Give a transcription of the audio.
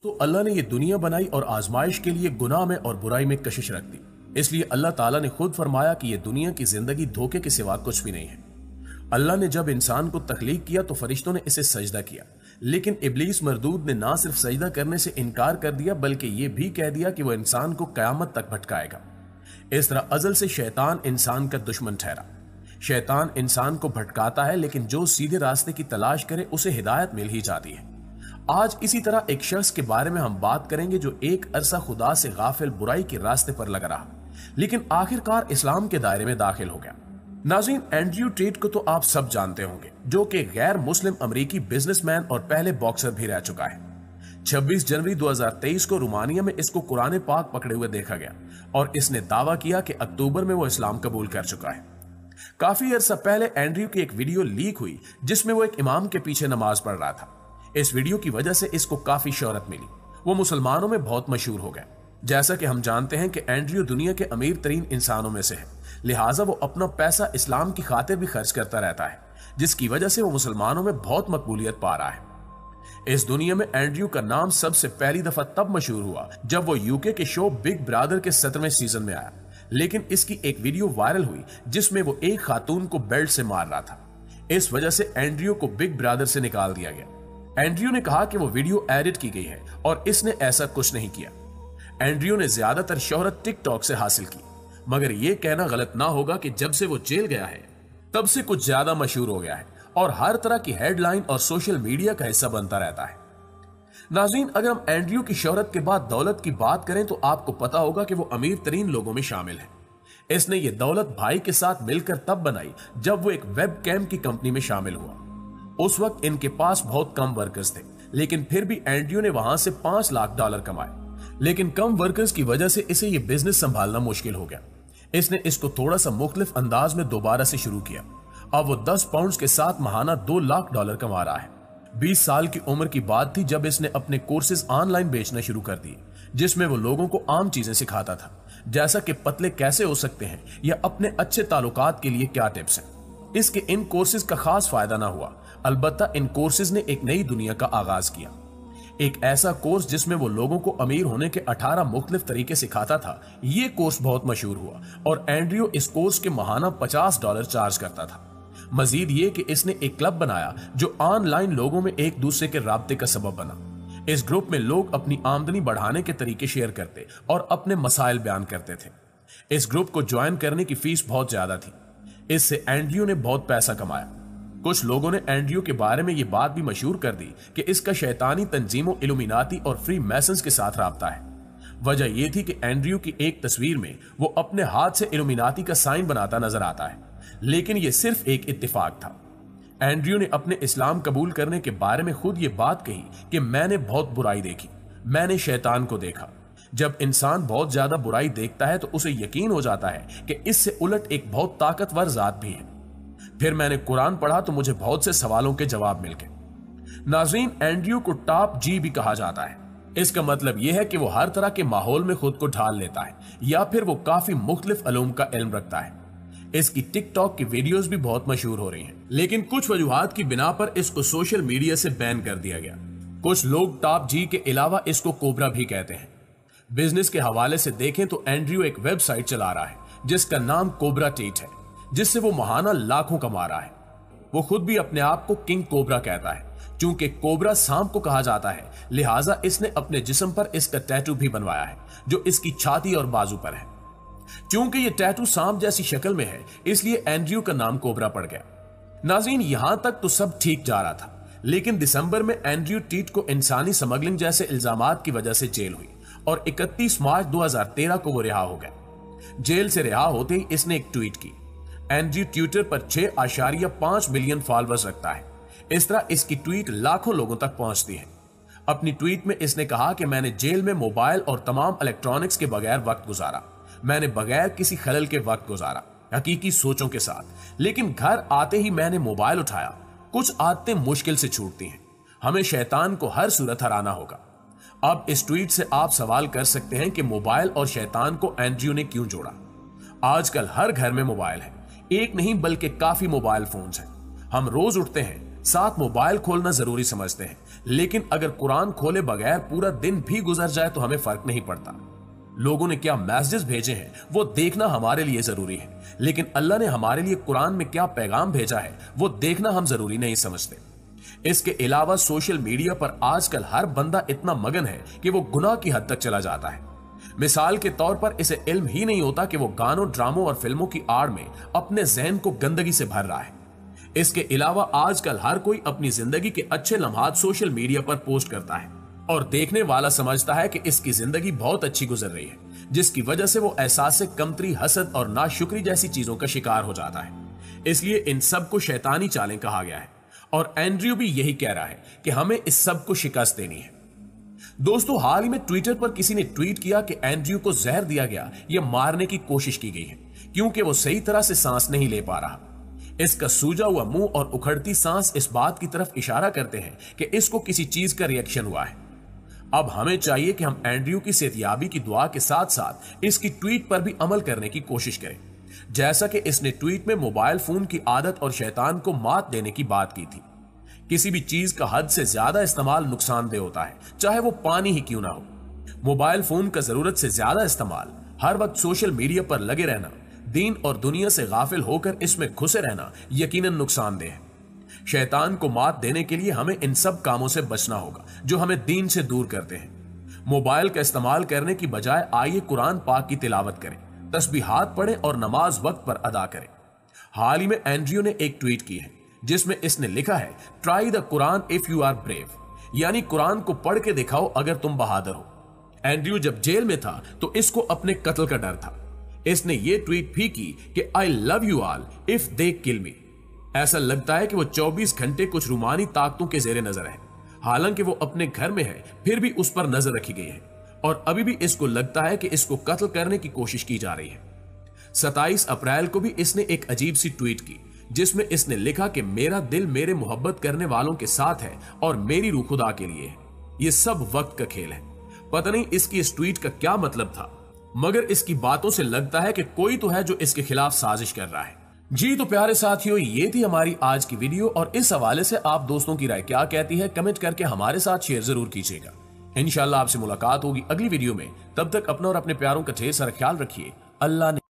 तो अल्लाह ने ये दुनिया बनाई और आजमाइश के लिए गुनाह में और बुराई में कशिश रख दी। इसलिए अल्लाह ताला ने खुद फरमाया कि ये दुनिया की जिंदगी धोखे के सिवा कुछ भी नहीं है। अल्लाह ने जब इंसान को तख्लीक किया तो फरिश्तों ने इसे सजदा किया, लेकिन इब्लीस मरदूद ने ना सिर्फ सजदा करने से इनकार कर दिया बल्कि ये भी कह दिया कि वह इंसान को कयामत तक भटकाएगा। इस तरह अजल से शैतान इंसान का दुश्मन ठहरा। शैतान इंसान को भटकाता है, लेकिन जो सीधे रास्ते की तलाश करे उसे हिदायत मिल ही जाती है। आज इसी तरह एक शख्स के बारे में हम बात करेंगे जो एक अरसा खुदा से गाफिल बुराई के रास्ते पर लगा रहा, लेकिन आखिरकार इस्लाम के दायरे में दाखिल हो गया। नाज़रीन, एंड्रयू टेट को तो आप सब जानते होंगे, जो कि गैर मुस्लिम अमेरिकी बिजनेसमैन और पहले बॉक्सर भी रह चुका है। 26 जनवरी 2023 को रोमानिया में इसको कुरान पाक पकड़े हुए देखा गया और इसने दावा किया कि अक्टूबर में वो इस्लाम कबूल कर चुका है। काफी अरसा पहले एंड्रयू की एक वीडियो लीक हुई जिसमें वो एक इमाम के पीछे नमाज पढ़ रहा था। इस वीडियो की वजह से इसको काफी शोहरत मिली, वो मुसलमानों में बहुत मशहूर हो गया। जैसा कि हम जानते हैं कि एंड्रयू दुनिया के अमीर तरीन इंसानों में से है, लिहाजा वो अपना पैसा इस्लाम की खातिर भी खर्च करता रहता है, जिसकी वजह से वो मुसलमानों में बहुत मकबूलियत पा रहा है। इस दुनिया में एंड्रयू का नाम सबसे पहली दफा तब मशहूर हुआ जब वो यूके के शो बिग ब्रदर के 17वें सीजन में आया, लेकिन इसकी एक वीडियो वायरल हुई जिसमें वो एक खातून को बेल्ट से मार रहा था। इस वजह से एंड्रयू को बिग ब्रदर से निकाल दिया गया। एंड्रयू ने कहा कि वो वीडियो एडिट की गई है और इसने ऐसा कुछ नहीं किया। एंड्रयू ने ज्यादातर शोहरत टिकटॉक से हासिल की, मगर यह कहना गलत ना होगा कि जब से वो जेल गया है तब से कुछ ज्यादा मशहूर हो गया है और हर तरह की हेडलाइन और सोशल मीडिया का हिस्सा बनता रहता है। नाज़रीन, अगर हम एंड्रयू की शोहरत के बाद दौलत की बात करें तो आपको पता होगा कि वो अमीर तरीन लोगों में शामिल है। इसने ये दौलत भाई के साथ मिलकर तब बनाई जब वो एक वेब कैम की कंपनी में शामिल हुआ। उस वक्त इनके पास बहुत कम वर्कर्स थे, लेकिन फिर भी एंड्रयू ने वहां से $5 लाख कमाए। लेकिन कम वर्कर्स की वजह से इसे ये बिजनेस संभालना मुश्किल हो गया। इसने इसको थोड़ा सा मुख्तलिफ अंदाज में दोबारा से शुरू किया। अब वो 10 पाउंड के साथ महाना $2 लाख कमा रहा है। 20 साल की उम्र की बात थी जब इसने अपने कोर्सेज ऑनलाइन बेचना शुरू कर दिए, जिसमें वो लोगों को आम चीजें सिखाता था, जैसा कि पतले कैसे हो सकते हैं या अपने अच्छे ताल्लुकात के लिए क्या टिप्स हैं। इसके इन कोर्सेज का खास फायदा ना हुआ, अलबत्ता इन कोर्सेज ने एक नई दुनिया का आगाज किया। एक ऐसा कोर्स जिसमें वो लोगों को अमीर होने के 18 मुख्तलिफ तरीके सिखाता था। ये कोर्स बहुत मशहूर हुआ और एंड्रयू इस कोर्स के महाना $50 चार्ज करता था। मजीद ये कि इसने एक क्लब बनाया जो ऑनलाइन लोगों में एक दूसरे के राब्ते का सबब बना। इस ग्रुप में लोग अपनी आमदनी बढ़ाने के तरीके शेयर करते और अपने मसाइल बयान करते थे। इस ग्रुप को ज्वाइन करने की फीस बहुत ज्यादा थी। इससे एंड्रयू ने बहुत पैसा कमाया। कुछ लोगों ने एंड्रयू के बारे में यह बात भी मशहूर कर दी कि इसका शैतानी तंजीमों, इल्यूमिनाती और फ्री मैसन्स के साथ राब्ता है। वजह यह थी कि एंड्रयू की एक तस्वीर में वो अपने हाथ से इल्यूमिनाती का साइन बनाता नजर आता है, लेकिन यह सिर्फ एक इत्तेफाक था। एंड्रयू ने अपने इस्लाम कबूल करने के बारे में खुद ये बात कही कि मैंने बहुत बुराई देखी, मैंने शैतान को देखा। जब इंसान बहुत ज्यादा बुराई देखता है तो उसे यकीन हो जाता है कि इससे उलट एक बहुत ताकतवर जात भी है। फिर मैंने कुरान पढ़ा तो मुझे बहुत से सवालों के जवाब मिल गए। नाज़रीन, एंड्रयू को टॉप जी भी कहा जाता है। इसका मतलब यह है कि वो हर तरह के माहौल में खुद को ढाल लेता है या फिर वो काफी मुख्तलिफ अलूम का इल्म रखता है। इसकी टिकटॉक की वीडियोस भी बहुत मशहूर हो रही हैं, लेकिन कुछ वजूहात की बिना पर इसको सोशल मीडिया से बैन कर दिया गया। कुछ लोग टॉप जी के अलावा इसको कोबरा भी कहते हैं। बिजनेस के हवाले से देखें तो एंड्रयू एक वेबसाइट चला रहा है जिसका नाम कोबरा टेट है, जिससे वो महाना लाखों कमा रहा है। वो खुद भी अपने आप को किंग कोबरा कहता है। चूंकि कोबरा सांप को कहा जाता है, लिहाजा इसने अपने जिस्म पर इसका टैटू भी बनवाया है जो इसकी छाती और बाजू पर है। चूंकि ये टैटू सांप जैसी शक्ल में है, इसलिए एंड्रयू का नाम कोबरा पड़ गया। नाज़रीन, यहां तक तो सब ठीक जा रहा था, लेकिन दिसंबर में एंड्रयू टेट को इंसानी स्मगलिंग जैसे इल्जामात की वजह से जेल हुई और 31 मार्च 2013 को वो रिहा हो गया। जेल से रिहा होते ही इसने एक ट्वीट की। एंड्रयू ट्विटर पर 6.5 मिलियन फॉलोअर्स रखता है। इस तरह इसकी ट्वीट लाखों लोगों तक पहुंचती है। अपनी ट्वीट में इसने कहा कि मैंने जेल में मोबाइल और तमाम इलेक्ट्रॉनिक्स के बगैर वक्त गुजारा। मैंने बगैर किसी खलल के वक्त गुजारा, हकीकी सोचों के साथ। लेकिन घर आते ही मैंने मोबाइल उठाया। कुछ आदतें मुश्किल से छूटती हैं। हमें शैतान को हर सूरत हराना होगा। अब इस ट्वीट से आप सवाल कर सकते हैं कि मोबाइल और शैतान को एंड्रयू ने क्यों जोड़ा। आजकल हर घर में मोबाइल है, एक नहीं बल्कि काफी मोबाइल फोन्स हैं। हम रोज उठते हैं, साथ मोबाइल खोलना जरूरी समझते हैं, लेकिन अगर कुरान खोले बगैर पूरा दिन भी गुजर जाए तो हमें फर्क नहीं पड़ता। लोगों ने क्या मैसेजेस भेजे हैं वो देखना हमारे लिए जरूरी है, लेकिन अल्लाह ने हमारे लिए कुरान में क्या पैगाम भेजा है वो देखना हम जरूरी नहीं समझते। इसके अलावा सोशल मीडिया पर आजकल हर बंदा इतना मगन है कि वो गुनाह की हद तक चला जाता है। मिसाल के तौर पर इसे इल्म ही नहीं होता कि वो गानों, ड्रामों और फिल्मों की आड़ में अपने जहन को गंदगी से भर रहा है। इसके अलावा आजकल हर कोई अपनी जिंदगी के अच्छे लम्हात सोशल मीडिया पर पोस्ट करता है और देखने वाला समझता है कि इसकी जिंदगी बहुत अच्छी गुजर रही है, जिसकी वजह से वो एहसास कमतरी, हसद और नाशुक्री जैसी चीजों का शिकार हो जाता है। इसलिए इन सब को शैतानी चालें कहा गया है और एंड्रयू भी यही कह रहा है कि हमें इस सब को शिकस्त देनी है। दोस्तों, हाल ही में ट्विटर पर किसी ने ट्वीट किया कि एंड्रयू को जहर दिया गया या मारने की कोशिश की गई है क्योंकि वो सही तरह से सांस नहीं ले पा रहा। इसका सूजा हुआ मुंह और उखड़ती सांस इस बात की तरफ इशारा करते हैं कि इसको किसी चीज का रिएक्शन हुआ है। अब हमें चाहिए कि हम एंड्रयू की सेहतयाबी की दुआ के साथ साथ इसकी ट्वीट पर भी अमल करने की कोशिश करें, जैसा कि इसने ट्वीट में मोबाइल फोन की आदत और शैतान को मात देने की बात की थी। किसी भी चीज का हद से ज्यादा इस्तेमाल नुकसानदेह होता है, चाहे वो पानी ही क्यों ना हो। मोबाइल फोन का जरूरत से ज्यादा इस्तेमाल, हर वक्त सोशल मीडिया पर लगे रहना, दीन और दुनिया से गाफिल होकर इसमें घुसे रहना यकीनन नुकसानदेह है। शैतान को मात देने के लिए हमें इन सब कामों से बचना होगा जो हमें दीन से दूर करते हैं। मोबाइल का इस्तेमाल करने की बजाय आइए कुरान पाक की तिलावत करें, तस्बीहात पढ़ें और नमाज वक्त पर अदा करें। हाल ही में एंड्रयू ने एक ट्वीट की है जिसमें इसने लिखा है, try the Quran if you are brave, यानी कुरान को पढ़ के दिखाओ अगर तुम बहादुर हो। एंड्रयू जब जेल में था तो इसको अपने कत्ल का डर था। इसने ये ट्वीट भी की कि I love you all if they kill me. ऐसा लगता है कि वो 24 घंटे कुछ रूमानी ताकतों के जेरे नजर है। हालांकि वो अपने घर में है, फिर भी उस पर नजर रखी गई है और अभी भी इसको लगता है कि इसको कत्ल करने की कोशिश की जा रही है। 27 अप्रैल को भी इसने एक अजीब सी ट्वीट की जिसमें इसने लिखा कि मेरा दिल मेरे मोहब्बत करने वालों के साथ है और मेरी रूह खुदा के लिए है। ये सब वक्त का खेल है। पता नहीं इसकी इस ट्वीट का क्या मतलब था, मगर इसकी बातों से लगता है कि कोई तो है जो इसके खिलाफ साजिश कर रहा है। जी तो प्यारे साथियों, ये थी हमारी आज की वीडियो और इस हवाले से आप दोस्तों की राय क्या कहती है कमेंट करके हमारे साथ शेयर जरूर कीजिएगा। इंशाल्लाह आपसे मुलाकात होगी अगली वीडियो में। तब तक अपना और अपने प्यारों का ढेर सारा ख्याल रखिए। अल्लाह ने